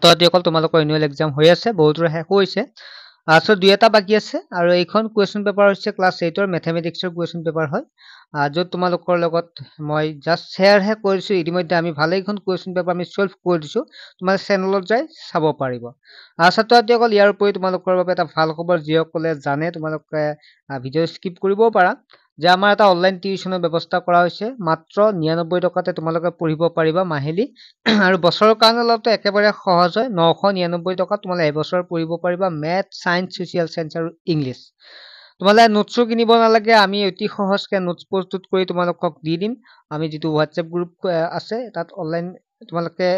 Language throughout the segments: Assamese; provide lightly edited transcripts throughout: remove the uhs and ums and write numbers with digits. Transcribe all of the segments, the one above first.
ছাত্ৰ-ছাত্ৰীসকল তোমালোকৰ এনুৱেল এক্সাম হৈ আছে বহুতৰ শেষ হৈছে সো দুই এটা বাকি আছে আৰু এইখন কুৱেশ্যন পেপাৰ হৈছে ক্লাছ 8ৰ মেথমেটিক্সৰ কুৱেশ্যন পেপাৰ হয় য'ত তোমালোকৰ লগত মই জাস্ট শ্বেয়াৰ হে কৰিছো ইতিমধ্যে আমি ভালেইখন কুৱেশ্যন পেপাৰ আমি সলভ কৰি দিছো তোমাৰ চেনেলত যাই চাব পাৰিব ছাত্ৰ-ছাত্ৰীসকল ইয়াৰ উপৰি তোমালোকৰ বাবে এটা ভাল খবৰ যিসকলে জানে তোমালোকে ভিডিঅ' স্কিপ কৰিবও পাৰা যে আমাৰ এটা অনলাইন টিউচনৰ ব্যৱস্থা কৰা হৈছে মাত্ৰ 99 টকাতে তোমালোকে পঢ়িব পাৰিবা মাহিলি আৰু বছৰৰ কাৰণে অলপটো একেবাৰে সহজ হয় 999 টকা তোমালোকে এবছৰ পঢ়িব পাৰিবা মেথ সায়েন্স সোশিয়েল সায়েন্স আৰু ইংলিশ তোমালোকে নোটছো কিনিব নালাগে আমি অতি সহজকৈ নোটছ প্ৰস্তুত কৰি তোমালোকক দি দিম আমি যেটো WhatsApp গ্ৰুপ আছে তাত অনলাইন তোমালোকে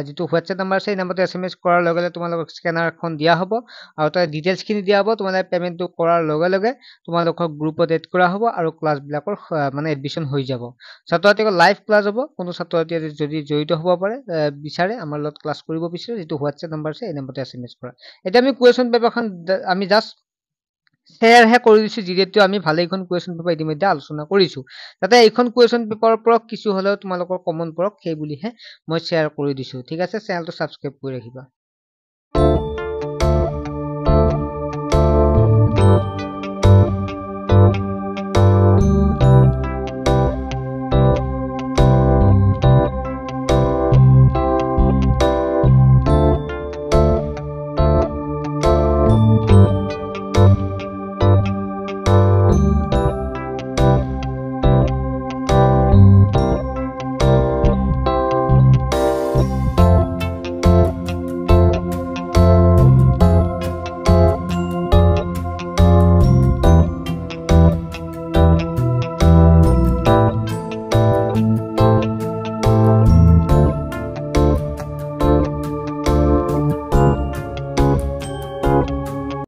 যেটো WhatsApp নাম্বাৰ আছে এই নাম্বাৰতে SMS কৰাৰ লগে লগে তোমালোকক স্ক্যানাৰ এখন দিয়া হ'ব আৰু তাৰ ডিটেইলছ খিনি দিয়া হ'ব তোমালোকে পেমেন্টটো কৰাৰ লগে লগে তোমালোকক গ্ৰুপত এড কৰা হ'ব আৰু ক্লাছ বিলাকৰ মানে এডমিশন হৈ যাব ছাত্ৰ-ছাত্ৰীক লাইভ ক্লাছ হ'ব কোনো ছাত্ৰ-ছাত্ৰী যদি জড়িত হ'ব পাৰে বিচাৰে আমাৰ লগত ক্লাছ কৰিব বিচাৰে যেটো WhatsApp নাম্বাৰ আছে এই নাম্বাৰতে SMS কৰা এটা আমি কুৱেশ্যন পেপাৰখন আমি জাস্ট শ্বেয়াৰ হে কৰি দিছো যিহেতু আমি ভালেইখন কুৱেশ্যন পেপাৰ ইতিমধ্যে আলোচনা কৰিছো তাতে এইখন কুৱেশ্যন পেপাৰৰ পৰা কিছু হলেও তোমালোকৰ কমন পৰক সেই বুলিহে মই শ্বেয়াৰ কৰি দিছো ঠিক আছে চেনেলটো সাবস্ক্ৰাইব কৰি ৰাখিবা